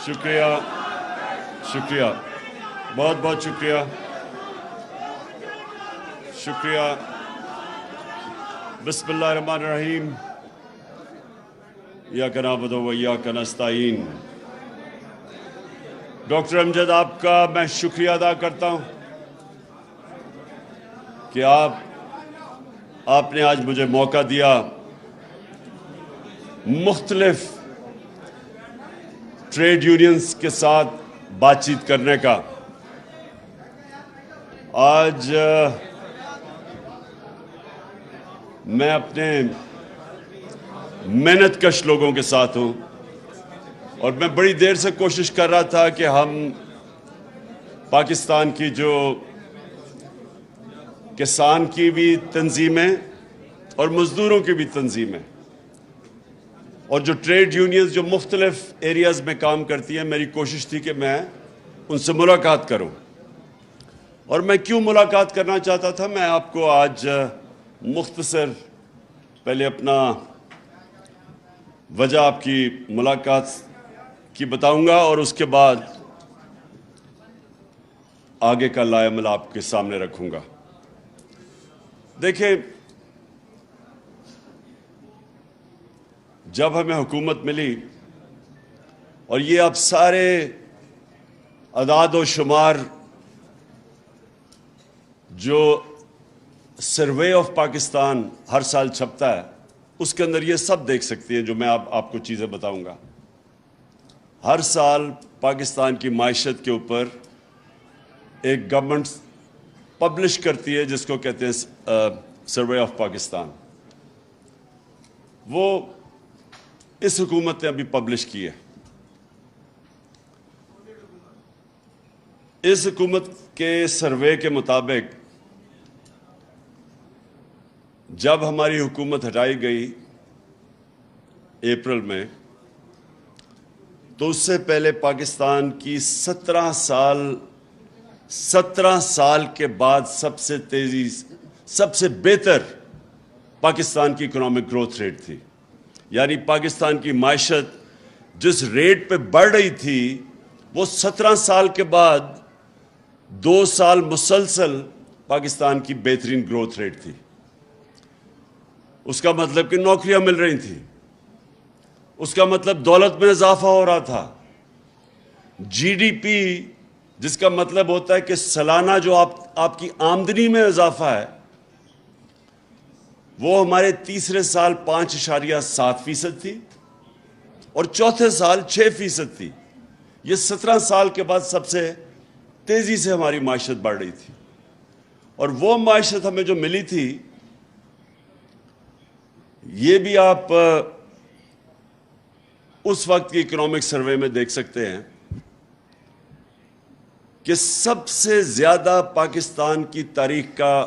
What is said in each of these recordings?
شکریہ شکریہ بہت بہت شکریہ شکریہ. بسم اللہ الرحمن الرحیم. ایاک نعبد و ایاک نستعین. ڈاکٹر امجد آپ کا میں شکریہ ادا کرتا ہوں کہ آپ نے آج مجھے موقع دیا مختلف ٹریڈ یونینز کے ساتھ بات چیت کرنے کا. آج میں اپنے محنت کش لوگوں کے ساتھ ہوں اور میں بڑی دیر سے کوشش کر رہا تھا کہ ہم پاکستان کی جو کسان کی بھی تنظیمیں اور مزدوروں کی بھی تنظیمیں اور جو ٹریڈ یونینز جو مختلف ایریاز میں کام کرتی ہیں، میری کوشش تھی کہ میں ان سے ملاقات کروں. اور میں کیوں ملاقات کرنا چاہتا تھا، میں آپ کو آج مختصر پہلے اپنا وجہ آپ کی ملاقات کی بتاؤں گا اور اس کے بعد آگے کا لائحہ عمل آپ کے سامنے رکھوں گا. دیکھیں، جب ہمیں حکومت ملی اور یہ اب سارے اعداد و شمار جو سروے آف پاکستان ہر سال چھپتا ہے، اس کے اندر یہ سب دیکھ سکتی ہیں جو میں آپ کو چیزیں بتاؤں گا. ہر سال پاکستان کی معیشت کے اوپر ایک گورنمنٹ پبلش کرتی ہے جس کو کہتے ہیں سروے آف پاکستان. وہ اس حکومت نے ابھی پبلش کی ہے. اس حکومت کے سروے کے مطابق جب ہماری حکومت ہٹائی گئی اپریل میں، تو اس سے پہلے پاکستان کی 17 سال کے بعد سب سے بہتر پاکستان کی اکنامک گروتھ ریٹ تھی. یعنی پاکستان کی معیشت جس ریٹ پہ بڑھ رہی تھی وہ 17 سال کے بعد 2 سال مسلسل پاکستان کی بہترین گروتھ ریٹ تھی. اس کا مطلب کہ نوکریاں مل رہی تھیں، اس کا مطلب دولت میں اضافہ ہو رہا تھا. جی ڈی پی جس کا مطلب ہوتا ہے کہ سالانہ جو آپ کی آمدنی میں اضافہ ہے، وہ ہمارے تیسرے سال 5.7% تھی اور چوتھے سال 6% تھی. یہ 17 سال کے بعد سب سے تیزی سے ہماری معیشت بڑھ رہی تھی. اور وہ معیشت ہمیں جو ملی تھی، یہ بھی آپ اس وقت کی اکنامک سروے میں دیکھ سکتے ہیں کہ سب سے زیادہ پاکستان کی تاریخ کا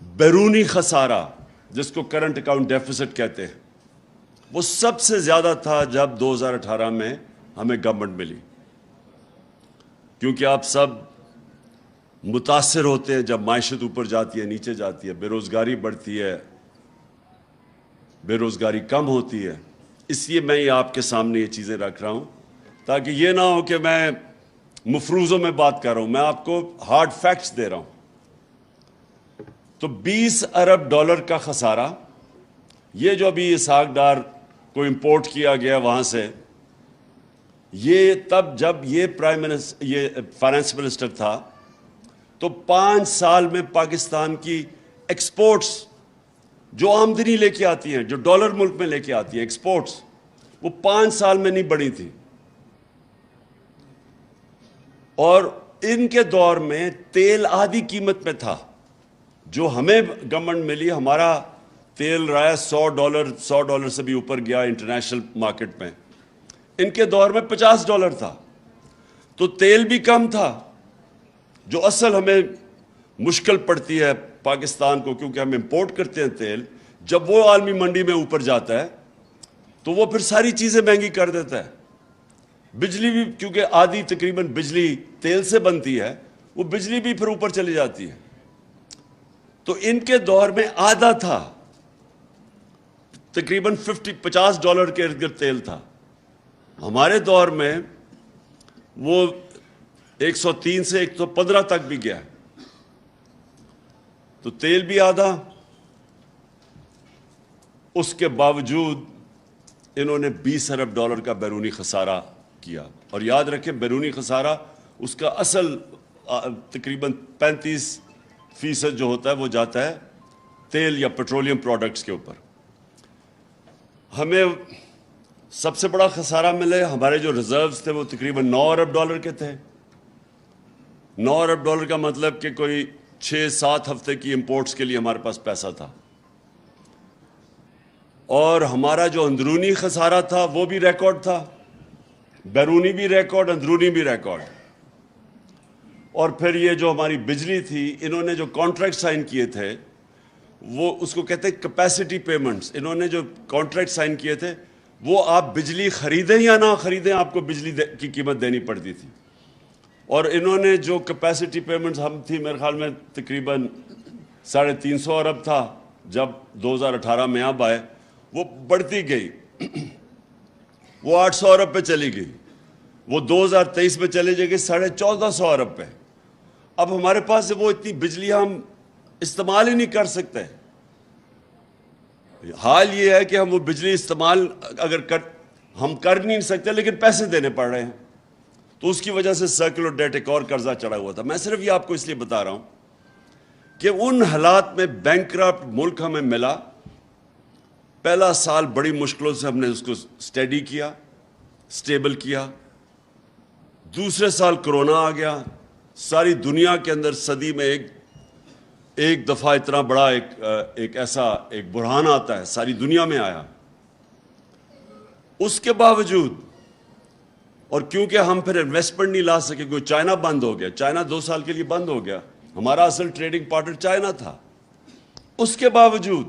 بیرونی خسارہ، جس کو کرنٹ اکاؤنٹ ڈیفیسٹ کہتے ہیں، وہ سب سے زیادہ تھا جب 2018 میں ہمیں گورنمنٹ ملی. کیونکہ آپ سب متاثر ہوتے ہیں جب معیشت اوپر جاتی ہے، نیچے جاتی ہے، بے روزگاری بڑھتی ہے، بے روزگاری کم ہوتی ہے. اس لیے میں یہ آپ کے سامنے یہ چیزیں رکھ رہا ہوں تاکہ یہ نہ ہو کہ میں مفروضوں میں بات کر رہا ہوں. میں آپ کو ہارڈ فیکٹس دے رہا ہوں. تو 20 ارب ڈالر کا خسارہ، یہ جو ابھی اسحاق ڈار کو امپورٹ کیا گیا وہاں سے، یہ تب جب یہ فائنانس منسٹر تھا تو 5 سال میں پاکستان کی ایکسپورٹس جو آمدنی لے کے آتی ہیں، جو ڈالر ملک میں لے کے آتی ہیں ایکسپورٹس، وہ 5 سال میں نہیں بڑھی تھی. اور ان کے دور میں تیل آدھی قیمت میں تھا. جو ہمیں گورنمنٹ ملی، ہمارا تیل رہا $100 سے بھی اوپر گیا انٹرنیشنل مارکیٹ میں. ان کے دور میں $50 تھا. تو تیل بھی کم تھا. جو اصل ہمیں مشکل پڑتی ہے پاکستان کو، کیونکہ ہم امپورٹ کرتے ہیں تیل، جب وہ عالمی منڈی میں اوپر جاتا ہے تو وہ پھر ساری چیزیں مہنگی کر دیتا ہے. بجلی بھی، کیونکہ آدھی تقریباً بجلی تیل سے بنتی ہے، وہ بجلی بھی پھر اوپر چلی جاتی ہے. تو ان کے دور میں آدھا تھا. تقریباً $50 کے ارد گرد تیل تھا. ہمارے دور میں وہ 103 سے 115 تک بھی گیا. تو تیل بھی آدھا. اس کے باوجود انہوں نے $20 ارب کا بیرونی خسارہ کیا. اور یاد رکھیں بیرونی خسارہ اس کا اصل تقریباً 35% جو ہوتا ہے وہ جاتا ہے تیل یا پیٹرولیم پروڈکٹس کے اوپر. ہمیں سب سے بڑا خسارہ ملے, ہمارے جو ریزروز تھے وہ تقریباً $9 ارب کے تھے. $9 ارب کا مطلب کہ کوئی 6-7 ہفتے کی امپورٹس کے لیے ہمارے پاس پیسہ تھا. اور ہمارا جو اندرونی خسارہ تھا وہ بھی ریکارڈ تھا, بیرونی بھی ریکارڈ, اندرونی بھی ریکارڈ. اور پھر یہ جو ہماری بجلی تھی, انہوں نے جو کانٹریکٹ سائن کیے تھے وہ اس کو کہتے ہیں کیپیسٹی پیمنٹس. انہوں نے جو کانٹریکٹ سائن کیے تھے وہ آپ بجلی خریدیں یا نہ خریدیں آپ کو بجلی کی قیمت دینی پڑتی تھی. اور انہوں نے جو کیپیسٹی پیمنٹس ہم تھی میرے خیال میں تقریباً 350 ارب تھا جب 2018 میں اب آئے, وہ بڑھتی گئی, وہ 800 ارب پہ چلی گئی, وہ 2023 میں چلے جائے گی 1450 ارب پہ. اب ہمارے پاس وہ اتنی بجلی ہم استعمال ہی نہیں کر سکتے. حال یہ ہے کہ ہم وہ بجلی استعمال ہم کر نہیں سکتے لیکن پیسے دینے پڑ رہے ہیں. تو اس کی وجہ سے سرکولر ڈیٹ ایک اور قرضہ چڑھا ہوا تھا. میں صرف یہ آپ کو اس لیے بتا رہا ہوں کہ ان حالات میں بینکرپٹ ملک ہمیں ملا. پہلا سال بڑی مشکلوں سے ہم نے اس کو سٹیڈی کیا, سٹیبل کیا. دوسرے سال کرونا آ گیا. ساری دنیا کے اندر صدی میں ایک دفعہ اتنا بڑا ایک ایسا ایک بحران آتا ہے, ساری دنیا میں آیا. اس کے باوجود اور کیونکہ ہم پھر انویسٹمنٹ نہیں لا سکے, کوئی چائنا بند ہو گیا, چائنا 2 سال کے لیے بند ہو گیا, ہمارا اصل ٹریڈنگ پارٹنر چائنا تھا. اس کے باوجود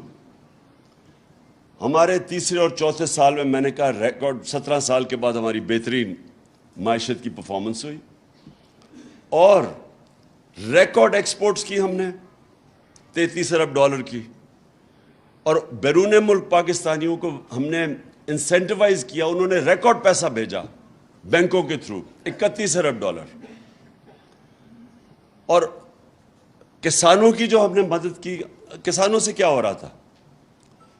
ہمارے تیسرے اور چوتھے سال میں نے کہا ریکارڈ 17 سال کے بعد ہماری بہترین معیشت کی پرفارمنس ہوئی اور ریکارڈ ایکسپورٹس کی ہم نے $33 ارب کی. اور بیرون ملک پاکستانیوں کو ہم نے انسینٹیوائز کیا, انہوں نے ریکارڈ پیسہ بھیجا بینکوں کے تھرو $31 ارب. اور کسانوں کی جو ہم نے مدد کی, کسانوں سے کیا ہو رہا تھا,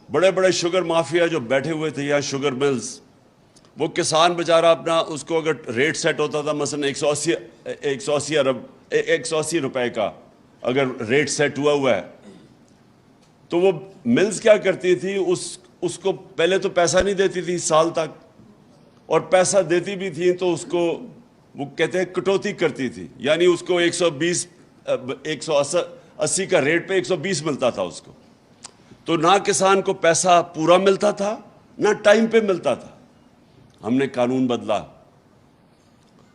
بڑے بڑے شوگر مافیا جو بیٹھے ہوئے تھے یا شوگر ملز, وہ کسان بیچارہ اپنا اس کو اگر ریٹ سیٹ ہوتا تھا مثلا 180 روپے کا اگر ریٹ سیٹ ہوا ہے تو وہ ملز کیا کرتی تھی, اس کو پہلے تو پیسہ نہیں دیتی تھی سال تک, اور پیسہ دیتی بھی تھی تو اس کو وہ کہتے ہیں کٹوتی کرتی تھی, یعنی اس کو 180 کا ریٹ پہ 120 ملتا تھا اس کو. تو نہ کسان کو پیسہ پورا ملتا تھا نہ ٹائم پہ ملتا تھا. ہم نے قانون بدلا,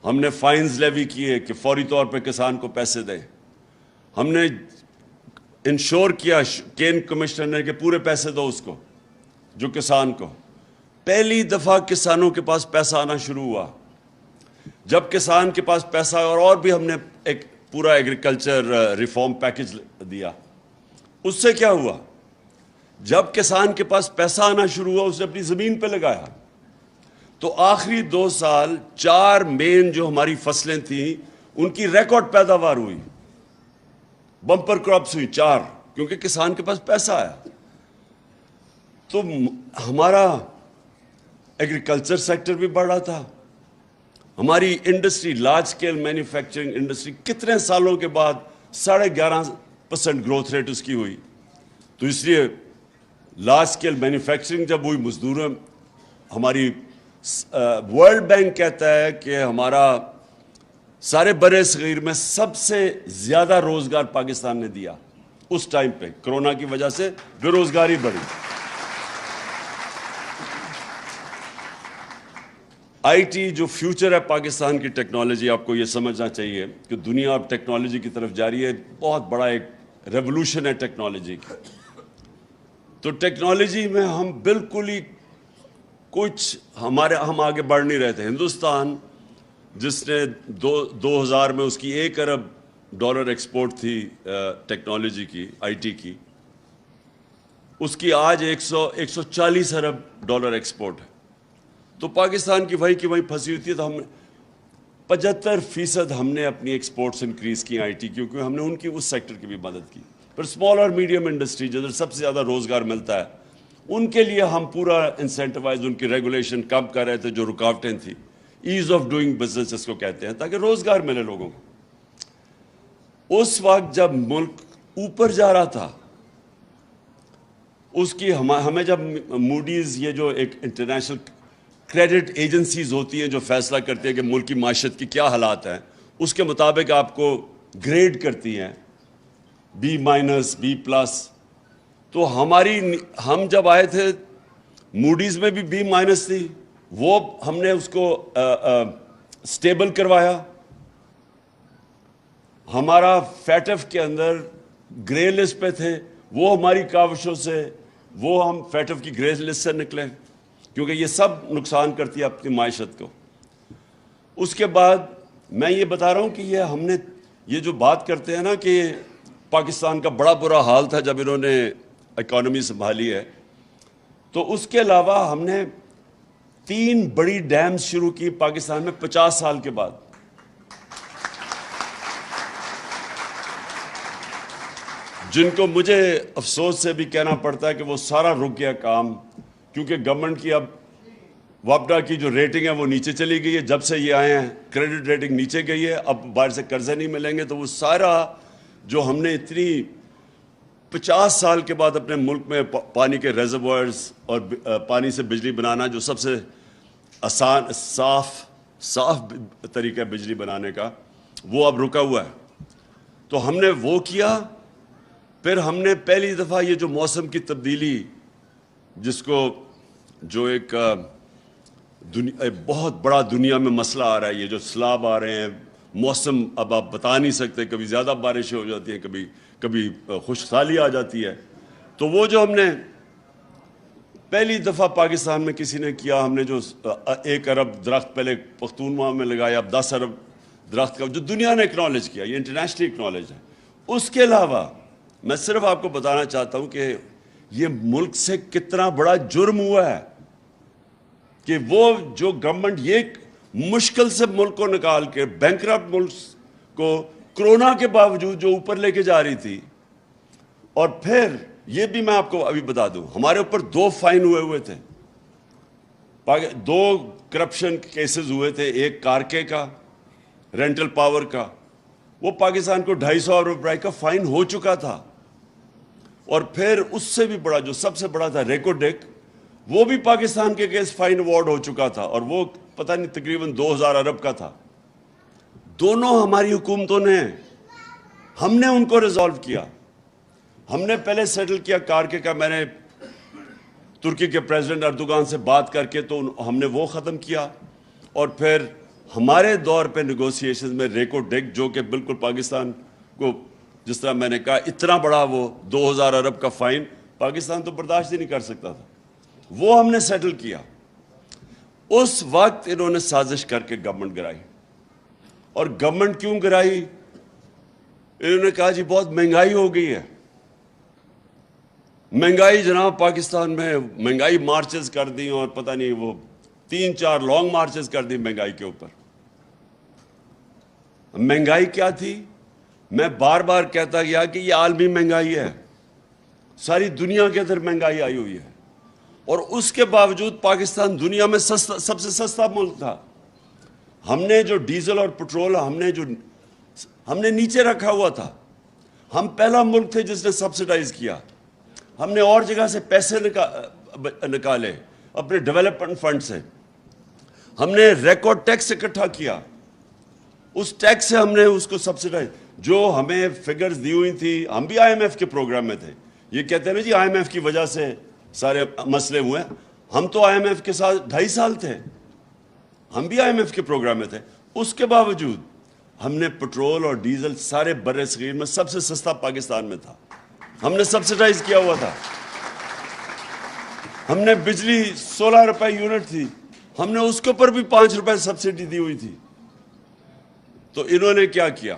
ہم نے فائنز لیوی کیے کہ فوری طور پہ کسان کو پیسے دیں. ہم نے انشور کیا کین کمشنر نے کہ پورے پیسے دو اس کو جو کسان کو. پہلی دفعہ کسانوں کے پاس پیسہ آنا شروع ہوا. جب کسان کے پاس پیسہ اور بھی ہم نے ایک پورا ایگریکلچر ریفارم پیکج دیا. اس سے کیا ہوا, جب کسان کے پاس پیسہ آنا شروع ہوا اس نے اپنی زمین پہ لگایا. تو آخری 2 سال 4 مین جو ہماری فصلیں تھیں ان کی ریکارڈ پیداوار ہوئی, بمپر کراپس ہوئی 4, کیونکہ کسان کے پاس پیسہ آیا. تو ہمارا ایگریکلچر سیکٹر بھی بڑھ رہا تھا. ہماری industry large scale manufacturing industry کتنے سالوں کے بعد 11.5% گروتھ ریٹ اس کی ہوئی. تو اس لیے لارج سکیل مینوفیکچرنگ جب ہوئی, مزدوروں ہماری ورلڈ بینک کہتا ہے کہ ہمارا سارے برے صغیر میں سب سے زیادہ روزگار پاکستان نے دیا اس ٹائم پہ. کرونا کی وجہ سے بے روزگاری بڑھی. آئی ٹی جو فیوچر ہے پاکستان کی ٹیکنالوجی, آپ کو یہ سمجھنا چاہیے کہ دنیا اب ٹیکنالوجی کی طرف جا رہی ہے. بہت بڑا ایک ریولوشن ہے ٹیکنالوجی کی. تو ٹیکنالوجی میں ہم بالکل ہی ہم آگے بڑھ نہیں رہے تھے. ہندوستان جس نے 2000 میں اس کی $1 ارب ایکسپورٹ تھی ٹیکنالوجی کی, آئی ٹی کی, اس کی آج 140 ارب ڈالر ایکسپورٹ ہے. تو پاکستان کی وہی پھنسی ہوئی تھی. تو ہم 75% ہم نے اپنی ایکسپورٹس انکریز کی آئی ٹی, کیونکہ ہم نے ان کی اس سیکٹر کی بھی مدد کی. پھر اسمال اور میڈیم انڈسٹری جدھر سب سے زیادہ روزگار ملتا ہے, ان کے لیے ہم پورا انسینٹیوائز, ان کی ریگولیشن کم کر رہے تھے, جو رکاوٹیں تھیں, ایز آف ڈوئنگ بزنس اس کو کہتے ہیں, تاکہ روزگار ملے لوگوں کو. اس وقت جب ملک اوپر جا رہا تھا, اس کی ہمیں جب موڈیز, یہ جو ایک انٹرنیشنل کریڈٹ ایجنسیز ہوتی ہیں جو فیصلہ کرتی ہیں کہ ملک کی معیشت کی کیا حالات ہیں, اس کے مطابق آپ کو گریڈ کرتی ہیں, B-B+. تو ہم جب آئے تھے موڈیز میں بھی B- تھی, وہ ہم نے اس کو سٹیبل کروایا. ہمارا فیٹف کے اندر گرے لسٹ پہ تھے, وہ ہماری کاوشوں سے وہ ہم فیٹف کی گرے لسٹ سے نکلے, کیونکہ یہ سب نقصان کرتی ہے اپنی معیشت کو. اس کے بعد میں یہ بتا رہا ہوں کہ ہم نے یہ جو بات کرتے ہیں نا کہ پاکستان کا بڑا برا حال تھا جب انہوں نے اکانومی سنبھالی ہے, تو اس کے علاوہ ہم نے 3 بڑی ڈیمز شروع کی پاکستان میں 50 سال کے بعد. جن کو مجھے افسوس سے بھی کہنا پڑتا ہے کہ وہ سارا رک گیا کام, کیونکہ گورنمنٹ کی اب وابڈا کی جو ریٹنگ ہے وہ نیچے چلی گئی ہے. جب سے یہ آئے ہیں کریڈٹ ریٹنگ نیچے گئی ہے, اب باہر سے قرضے نہیں ملیں گے. تو وہ سارا جو ہم نے اتنی 50 سال کے بعد اپنے ملک میں پانی کے ریزروائرز اور پانی سے بجلی بنانا, جو سب سے آسان صاف طریقہ بجلی بنانے کا, وہ اب رکا ہوا ہے. تو ہم نے وہ کیا. پھر ہم نے پہلی دفعہ یہ جو موسم کی تبدیلی, جس کو جو ایک بہت بڑا دنیا میں مسئلہ آ رہا ہے, یہ جو سیلاب آ رہے ہیں, موسم اب آپ بتا نہیں سکتے, کبھی زیادہ بارشیں ہو جاتی ہیں, کبھی خشک سالی آ جاتی ہے. تو وہ جو ہم نے پہلی دفعہ پاکستان میں کسی نے کیا, ہم نے جو 1 ارب درخت پہلے پختونخوا میں لگایا, اب 10 ارب درخت کا, جو دنیا نے اکنالج کیا, یہ انٹرنیشنلی اکنالج ہے. اس کے علاوہ میں صرف آپ کو بتانا چاہتا ہوں کہ یہ ملک سے کتنا بڑا جرم ہوا ہے کہ وہ جو گورنمنٹ یہ مشکل سے ملک کو نکال کے, بینکرپٹ ملک کو کرونا کے باوجود جو اوپر لے کے جا رہی تھی. اور پھر یہ بھی میں آپ کو ابھی بتا دوں, ہمارے اوپر 2 فائن ہوئے تھے, 2 کرپشن کیسز ہوئے تھے. ایک کارکے کا, رینٹل پاور کا, وہ پاکستان کو 250 ارب روپے کا فائن ہو چکا تھا. اور پھر اس سے بھی بڑا, جو سب سے بڑا تھا, ریکو ڈیک, وہ بھی پاکستان کے کیس فائن ایوارڈ ہو چکا تھا, اور وہ پتہ نہیں تقریباً 2000 ارب کا تھا. دونوں ہماری حکومتوں نے, ہم نے ان کو ریزالو کیا. ہم نے پہلے سیٹل کیا کارکے کا, میں نے ترکی کے پریزیڈنٹ اردوغان سے بات کر کے تو ہم نے وہ ختم کیا. اور پھر ہمارے دور پہ نیگوسیشن میں ریکو ڈیک, جو کہ بالکل پاکستان کو, جس طرح میں نے کہا, اتنا بڑا وہ 2000 ارب کا فائن پاکستان تو برداشت ہی نہیں کر سکتا تھا, وہ ہم نے سیٹل کیا. اس وقت انہوں نے سازش کر کے گورنمنٹ گرائی. اور گورنمنٹ کیوں گرائی؟ انہوں نے کہا جی بہت مہنگائی ہو گئی ہے. مہنگائی جناب پاکستان میں, مہنگائی مارچز کر دی, اور پتہ نہیں وہ 3-4 لانگ مارچز کر دی مہنگائی کے اوپر. مہنگائی کیا تھی؟ میں بار بار کہتا گیا کہ یہ عالمی مہنگائی ہے, ساری دنیا کے اندر مہنگائی آئی ہوئی ہے. اور اس کے باوجود پاکستان دنیا میں سب سے سستا ملک تھا. ہم نے جو ڈیزل اور پٹرول ہم نے نیچے رکھا ہوا تھا. ہم پہلا ملک تھے جس نے سبسڈائز کیا. ہم نے اور جگہ سے پیسے نکالے اپنے ڈیولپمنٹ فنڈ سے. ہم نے ریکارڈ ٹیکس اکٹھا کیا, اس ٹیکس سے ہم نے اس کو سبسڈائز, جو ہمیں فگرز دی ہوئی تھی. ہم بھی آئی ایم ایف کے پروگرام میں تھے. یہ کہتے ہیں نا جی آئی ایم ایف کی وجہ سے سارے مسئلے ہوئے. ہم تو آئی ایم ایف کے ساتھ 2.5 سال تھے, ہم بھی آئی ایم ایف کے پروگرام میں تھے. اس کے باوجود ہم نے پٹرول اور ڈیزل سارے بر صغیر میں سب سے سستا پاکستان میں تھا. ہم نے سبسڈائز کیا ہوا تھا. ہم نے بجلی 16 روپے یونٹ تھی, ہم نے اس کے اوپر بھی 5 روپے سبسڈی دی ہوئی تھی. تو انہوں نے کیا کیا,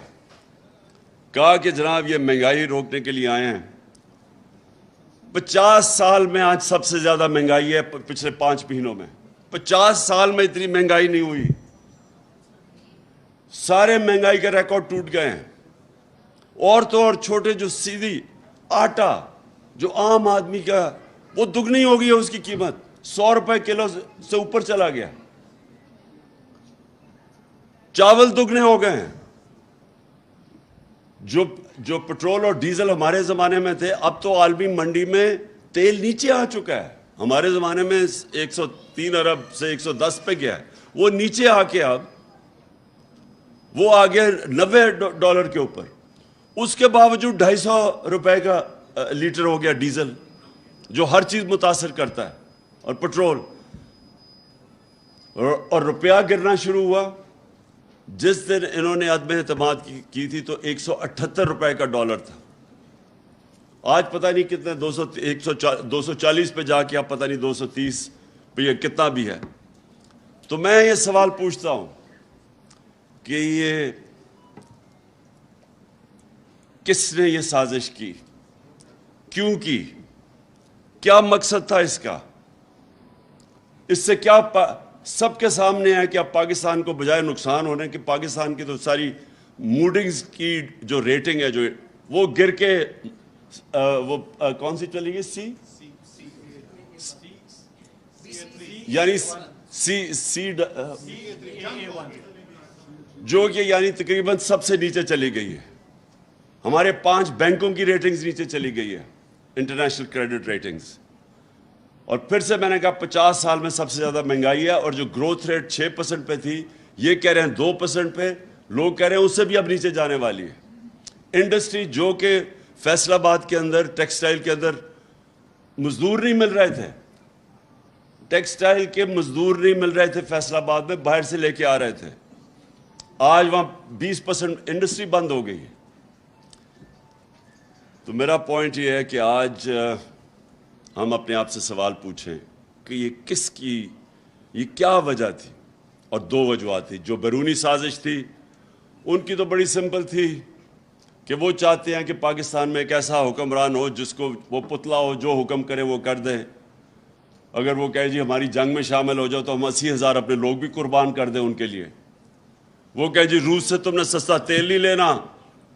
کہا کہ جناب یہ مہنگائی روکنے کے لیے آئے ہیں, 50 سال میں آج سب سے زیادہ مہنگائی ہے پچھلے 5 مہینوں میں. 50 سال میں اتنی مہنگائی نہیں ہوئی. سارے مہنگائی کے ریکارڈ ٹوٹ گئے ہیں. اور تو اور چھوٹے جو سیدھی آٹا جو عام آدمی کا وہ دگنی ہو گئی ہے اس کی قیمت. 100 روپے کلو سے اوپر چلا گیا. چاول دگنے ہو گئے ہیں. جو پٹرول اور ڈیزل ہمارے زمانے میں تھے اب تو عالمی منڈی میں تیل نیچے آ چکا ہے. ہمارے زمانے میں 103 ارب سے 110 پہ گیا ہے, وہ نیچے آ کے اب وہ آ گیا $90 کے اوپر. اس کے باوجود 250 روپے کا لیٹر ہو گیا ڈیزل, جو ہر چیز متاثر کرتا ہے, اور پٹرول. اور روپیہ گرنا شروع ہوا. جس دن انہوں نے عدم اعتماد کی تھی تو 178 روپے کا ڈالر تھا. آج پتہ نہیں کتنے 240 پہ جا کے اب پتہ نہیں 230 پہ یہ کتنا بھی ہے. تو میں یہ سوال پوچھتا ہوں کہ یہ کس نے یہ سازش کی, کیوں کی, کیا مقصد تھا اس کا؟ اس سے کیا سب کے سامنے ہے کہ اب پاکستان کو بجائے نقصان ہونے کہ پاکستان کی تو ساری موڈنگز کی جو ریٹنگ ہے جو وہ گر کے وہ کون سی چلی گئی یعنی سی جو کہ یعنی تقریباً سب سے نیچے چلی گئی ہے. ہمارے 5 بینکوں کی ریٹنگز نیچے چلی گئی ہے, انٹرنیشنل کریڈٹ ریٹنگز. اور پھر سے میں نے کہا 50 سال میں سب سے زیادہ مہنگائی ہے, اور جو گروتھ ریٹ 6% پہ تھی یہ کہہ رہے ہیں 2% پہ, لوگ کہہ رہے ہیں اس سے بھی اب نیچے جانے والی ہے. انڈسٹری جو کہ فیصل آباد کے اندر ٹیکسٹائل کے اندر مزدور نہیں مل رہے تھے, ٹیکسٹائل کے مزدور نہیں مل رہے تھے فیصل آباد میں, باہر سے لے کے آ رہے تھے. آج وہاں 20% انڈسٹری بند ہو گئی ہے. تو میرا پوائنٹ یہ ہے کہ آج ہم اپنے آپ سے سوال پوچھیں کہ یہ کیا وجہ تھی. اور 2 وجوہات تھی. جو بیرونی سازش تھی ان کی تو بڑی سمپل تھی کہ وہ چاہتے ہیں کہ پاکستان میں ایک ایسا حکمران ہو جس کو وہ پتلا ہو, جو حکم کرے وہ کر دے. اگر وہ کہے جی ہماری جنگ میں شامل ہو جاؤ تو ہم 80,000 اپنے لوگ بھی قربان کر دیں ان کے لیے. وہ کہے جی روس سے تم نے سستا تیل نہیں لینا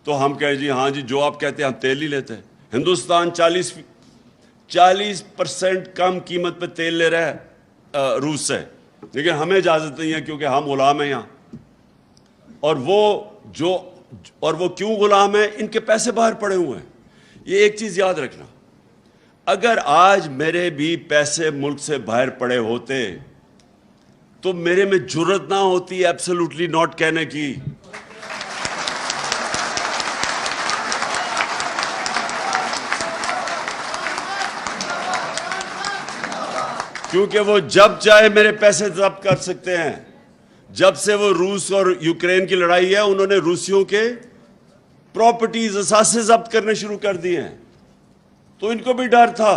تو ہم کہیں جی ہاں جی جو آپ کہتے ہیں ہم تیل نہیں لیتے. ہندوستان 40% کم قیمت پہ تیل لے رہا ہے روس سے, لیکن ہمیں اجازت نہیں ہے کیونکہ ہم غلام ہیں یہاں. اور وہ کیوں غلام ہیں؟ ان کے پیسے باہر پڑے ہوئے ہیں. یہ ایک چیز یاد رکھنا, اگر آج میرے بھی پیسے ملک سے باہر پڑے ہوتے تو میرے میں جرت نہ ہوتی ایبسولوٹلی ناٹ کہنے کی. کیونکہ وہ جب چاہے میرے پیسے ضبط کر سکتے ہیں. جب سے وہ روس اور یوکرین کی لڑائی ہے انہوں نے روسیوں کے پراپرٹیز اثاثے ضبط کرنے شروع کر دیے ہیں. تو ان کو بھی ڈر تھا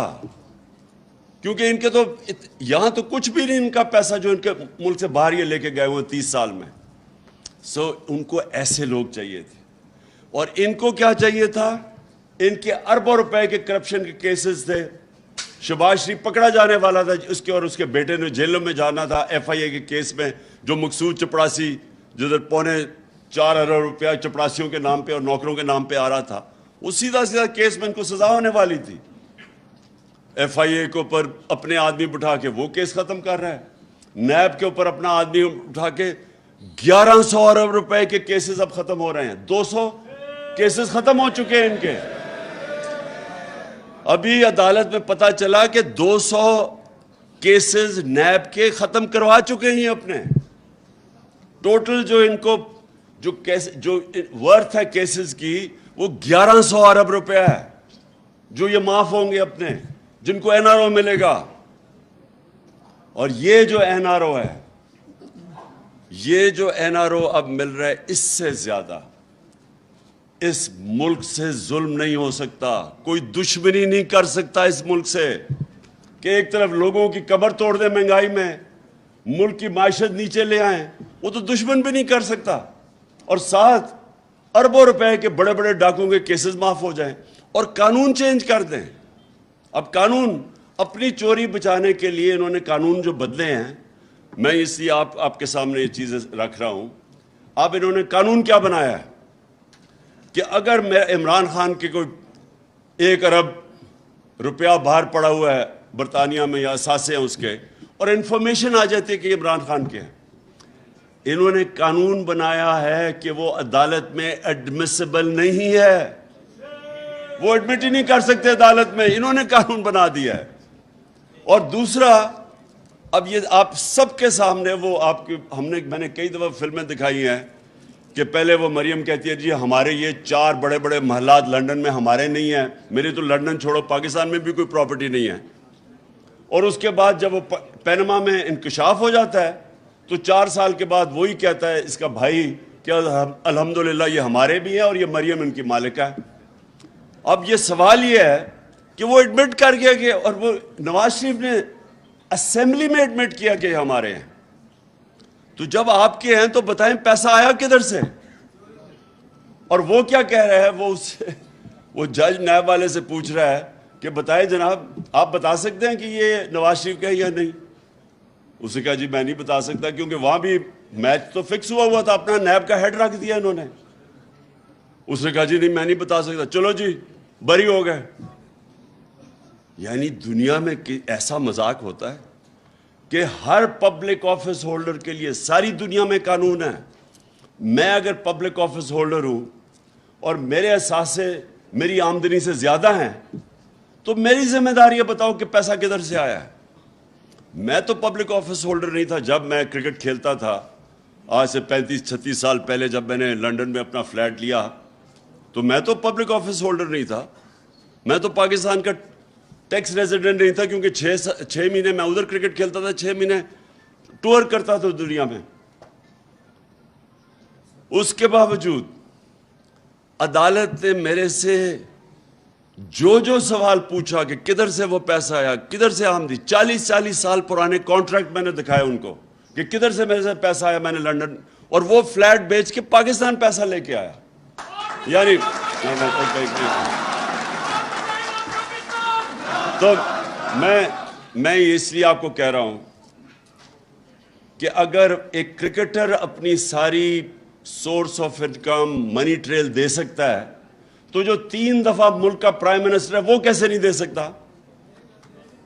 کیونکہ ان کے تو یہاں تو کچھ بھی نہیں ان کا پیسہ جو ان کے ملک سے باہر یہ لے کے گئے ہوئے 30 سال میں. ان کو ایسے لوگ چاہیے تھے. اور ان کو کیا چاہیے تھا؟ ان کے اربوں روپے کے کرپشن کے کیسز تھے. شہباز شریف پکڑا جانے والا تھا, اس کے اور اس کے بیٹے نے جیلوں میں جانا تھا FIA کے کیس میں. جو مقصود چپڑاسی جدھر 4.25 ارب روپیہ چپڑاسیوں کے نام پہ اور نوکروں کے نام پہ آ رہا تھا, وہ سیدھا کیس میں ان کو سزا ہونے والی تھی. FIA کے اوپر اپنے آدمی بٹھا کے وہ کیس ختم کر رہا ہے. نیب کے اوپر اپنا آدمی اٹھا کے 1100 ارب روپے کے کیسز اب ختم ہو رہے ہیں. 200 کیسز ختم ہو چکے ہیں ان کے. ابھی عدالت میں پتا چلا کہ 200 کیسز نیب کے ختم کروا چکے ہیں اپنے. ٹوٹل جو ان کو جو ورتھ ہے کیسز کی وہ 1100 ارب روپے ہے جو یہ معاف ہوں گے اپنے, جن کو NRO ملے گا. اور یہ جو NRO ہے, یہ جو NRO اب مل رہا ہے, اس سے زیادہ اس ملک سے ظلم نہیں ہو سکتا. کوئی دشمنی نہیں کر سکتا اس ملک سے کہ ایک طرف لوگوں کی کمر توڑ دیں مہنگائی میں, ملک کی معیشت نیچے لے آئیں. وہ تو دشمن بھی نہیں کر سکتا. اور ساتھ اربوں روپے کے بڑے بڑے ڈاکوں کے کیسز معاف ہو جائیں اور قانون چینج کر دیں. اب قانون اپنی چوری بچانے کے لیے انہوں نے قانون جو بدلے ہیں، میں اس لیے آپ کے سامنے یہ چیزیں رکھ رہا ہوں. اب انہوں نے قانون کیا بنایا ہے کہ اگر میں عمران خان کے کوئی 1 ارب روپیہ باہر پڑا ہوا ہے برطانیہ میں یا اثاثے ہیں اس کے، اور انفارمیشن آ جاتی ہے کہ عمران خان کے ہیں، انہوں نے قانون بنایا ہے کہ وہ عدالت میں ایڈمیسیبل نہیں ہے، وہ ایڈمٹ ہی نہیں کر سکتے عدالت میں. انہوں نے قانون بنا دیا ہے. اور دوسرا، اب یہ آپ سب کے سامنے وہ میں نے کئی دفعہ فلمیں دکھائی ہیں کہ پہلے وہ مریم کہتی ہے جی ہمارے یہ 4 بڑے بڑے محلات لنڈن میں ہمارے نہیں ہیں. میری تو لنڈن چھوڑو پاکستان میں بھی کوئی پراپرٹی نہیں ہے. اور اس کے بعد جب وہ پینما میں انکشاف ہو جاتا ہے تو 4 سال کے بعد وہی کہتا ہے اس کا بھائی کہ الحمدللہ یہ ہمارے بھی ہیں اور یہ مریم ان کی مالکہ ہے. اب یہ سوال یہ ہے کہ وہ ایڈمٹ کر گیا کہ، اور وہ نواز شریف نے اسمبلی میں ایڈمٹ کیا کہ ہمارے ہیں. تو جب آپ کے ہیں تو بتائیں پیسہ آیا کدھر سے؟ اور وہ کیا کہہ رہا ہے، وہ جج نیب والے سے پوچھ رہا ہے کہ بتائیں جناب آپ بتا سکتے ہیں کہ یہ نواز شریف کا ہے یا نہیں؟ اس نے کہا جی میں نہیں بتا سکتا کیونکہ وہاں بھی میچ تو فکس ہوا تھا، اپنا نیب کا ہیڈ رکھ دیا انہوں نے. اس نے کہا جی نہیں میں نہیں بتا سکتا، چلو جی بری ہو گئے. یعنی دنیا میں ایسا مذاق ہوتا ہے کہ ہر پبلک آفس ہولڈر کے لیے ساری دنیا میں قانون ہے. میں اگر پبلک آفس ہولڈر ہوں اور میرے اثاثے میری آمدنی سے زیادہ ہیں تو میری ذمہ داری ہے بتاؤ کہ پیسہ کدھر سے آیا ہے. میں تو پبلک آفس ہولڈر نہیں تھا جب میں کرکٹ کھیلتا تھا، آج سے 35-36 سال پہلے جب میں نے لنڈن میں اپنا فلیٹ لیا تو میں تو پبلک آفس ہولڈر نہیں تھا. میں تو پاکستان کا ٹیکس ریزیڈنٹ نہیں تھا کیونکہ 6 مہینے میں ادھر کرکٹ کھیلتا تھا، 6 مہینے ٹور کرتا تھا دنیا میں. اس کے باوجود عدالت نے میرے سے جو سوال پوچھا کہ کدھر سے وہ پیسہ آیا، کدھر سے آمدنی، 40 سال پرانے کانٹریکٹ میں نے دکھائے ان کو کہ کدھر سے میرے سے پیسہ آیا. میں نے لنڈن اور وہ فلیٹ بیچ کے پاکستان پیسہ لے کے آیا. یعنی تو میں اس لیے آپ کو کہہ رہا ہوں کہ اگر ایک کرکٹر اپنی ساری source of income money trail دے سکتا ہے تو جو 3 دفعہ ملک کا پرائم منسٹر ہے وہ کیسے نہیں دے سکتا؟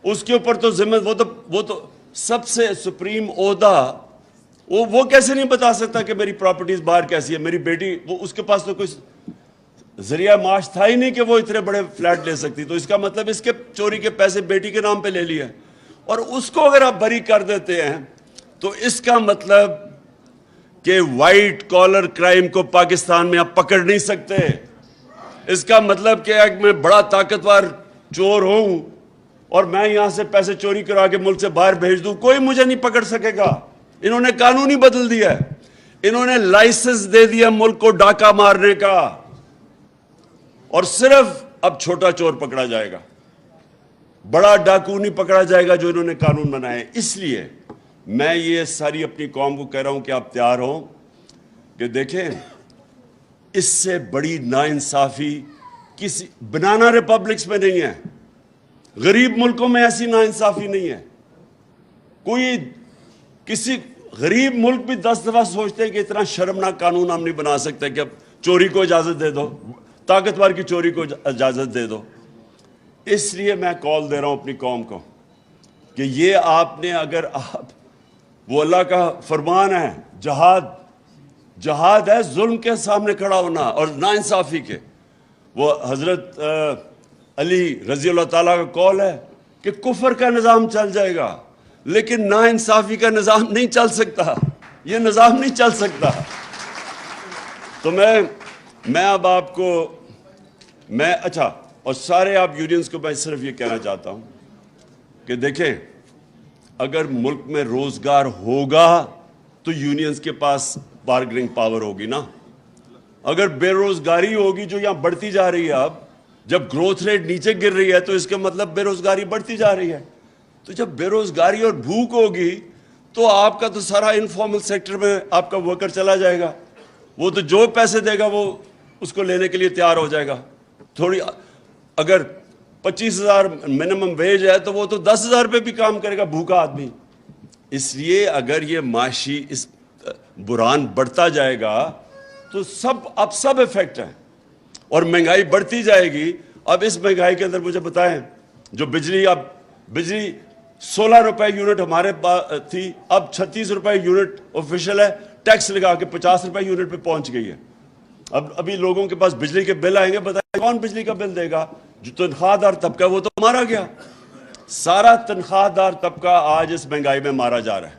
اس کے اوپر تو ذمہ وہ تو سب سے سپریم عہدہ، وہ کیسے نہیں بتا سکتا کہ میری پراپرٹیز باہر کیسی ہے. میری بیٹی، وہ اس کے پاس تو کوئی ذریعہ معاش تھا ہی نہیں کہ وہ اتنے بڑے فلیٹ لے سکتی. تو اس کا مطلب اس کے چوری کے پیسے بیٹی کے نام پہ لے لیے، اور اس کو اگر آپ بری کر دیتے ہیں تو اس کا مطلب کہ وائٹ کالر کرائم کو پاکستان میں آپ پکڑ نہیں سکتے. اس کا مطلب کہ میں بڑا طاقتور چور ہوں اور میں یہاں سے پیسے چوری کرا کے ملک سے باہر بھیج دوں، کوئی مجھے نہیں پکڑ سکے گا. انہوں نے قانون ہی بدل دیا ہے. انہوں نے لائسنس دے دیا ملک کو ڈاکہ مارنے کا، اور صرف اب چھوٹا چور پکڑا جائے گا، بڑا ڈاکو نہیں پکڑا جائے گا جو انہوں نے قانون بنائے. اس لیے میں یہ ساری اپنی قوم کو کہہ رہا ہوں کہ آپ تیار ہوں کہ دیکھیں اس سے بڑی ناانصافی کسی بنانا ریپبلکس میں نہیں ہے، غریب ملکوں میں ایسی ناانصافی نہیں ہے. کسی غریب ملک بھی 10 دفعہ سوچتے ہیں کہ اتنا شرمناک قانون ہم نہیں بنا سکتے کہ اب چوری کو اجازت دے دو، طاقتور کی چوری کو اجازت دے دو. اس لیے میں کال دے رہا ہوں اپنی قوم کو کہ یہ آپ نے، اگر آپ، وہ اللہ کا فرمان ہے، جہاد ہے ظلم کے سامنے کھڑا ہونا اور ناانصافی کے. وہ حضرت علی رضی اللہ تعالیٰ کا قول ہے کہ کفر کا نظام چل جائے گا لیکن ناانصافی کا نظام نہیں چل سکتا. یہ نظام نہیں چل سکتا. تو میں اب آپ کو اچھا، اور سارے آپ یونینز کو میں صرف یہ کہنا چاہتا ہوں کہ دیکھیں اگر ملک میں روزگار ہوگا تو یونینز کے پاس بارگننگ پاور ہوگی نا. اگر بے روزگاری ہوگی جو یہاں بڑھتی جا رہی ہے، اب جب گروتھ ریٹ نیچے گر رہی ہے تو اس کا مطلب بے روزگاری بڑھتی جا رہی ہے. تو جب بے روزگاری اور بھوک ہوگی تو آپ کا تو سارا انفارمل سیکٹر میں آپ کا ورکر چلا جائے گا. وہ تو جو پیسے دے گا وہ اس کو لینے کے لیے تیار ہو جائے گا. تھوڑی اگر 25,000 منیمم ویج ہے تو وہ تو 10,000 پہ بھی کام کرے گا بھوکا آدمی. اس لیے اگر یہ معاشی اس بحران بڑھتا جائے گا تو اب سب افیکٹ ہیں اور مہنگائی بڑھتی جائے گی. اب اس مہنگائی کے اندر مجھے بتائیں, جو بجلی 16 روپے یونٹ ہمارے پاس تھی, اب 36 روپے یونٹ آفیشیل ہے, ٹیکس لگا کے 50 روپے یونٹ پہ پہنچ گئی ہے. ابھی لوگوں کے پاس بجلی کے بل آئیں گے, بتائیں کون بجلی کا بل دے گا؟ جو تنخواہ دار طبقہ وہ تو مارا گیا. سارا تنخواہ دار طبقہ آج اس مہنگائی میں مارا جا رہا ہے.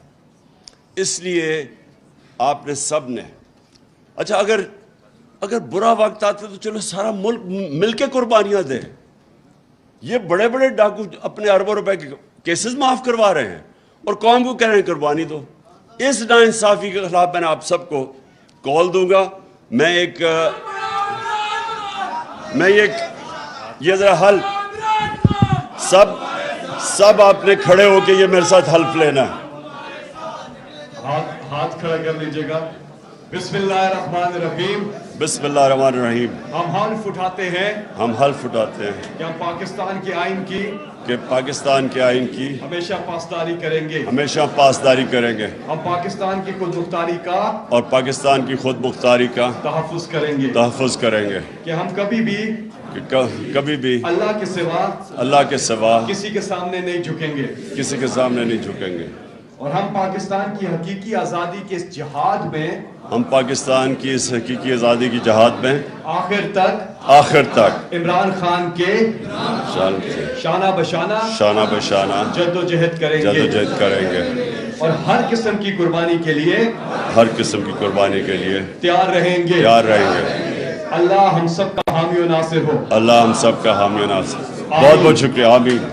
اس لیے آپ نے سب نے, اچھا اگر برا وقت آتا تو چلو سارا ملک مل کے قربانیاں دے. یہ بڑے بڑے ڈاکو اپنے اربوں روپے کے کیسز معاف کروا رہے ہیں اور قوم کو کہہ رہے ہیں قربانی دو. اس ناانصافی کے خلاف میں آپ سب کو کال دوں گا. یہ ذرا حل سب آپ نے کھڑے ہو کے یہ میرے ساتھ حلف لینا ہے. ہاتھ کھڑا کر لیجئے گا. بسم اللہ الرحمن الرحیم. بسم اللہ الرحمن الرحیم. ہم حلف اٹھاتے ہیں کہ ہم پاکستان کے آئین کی ہمیشہ پاسداری کریں گے. ہم پاکستان کی خود مختاری کا اور پاکستان کی خود مختاری کا تحفظ کریں گے. کہ ہم کبھی بھی اللہ کے سوا کسی کے سامنے نہیں جھکیں گے. اور ہم پاکستان کی حقیقی آزادی کے اس جہاد میں آخر تک عمران خان کے شانہ بشانہ جد و جہد کریں گے اور ہر قسم کی قربانی کے لیے تیار رہیں گے. اللہ ہم سب کا حامی و ناصر ہو. بہت بہت شکریہ. آمین.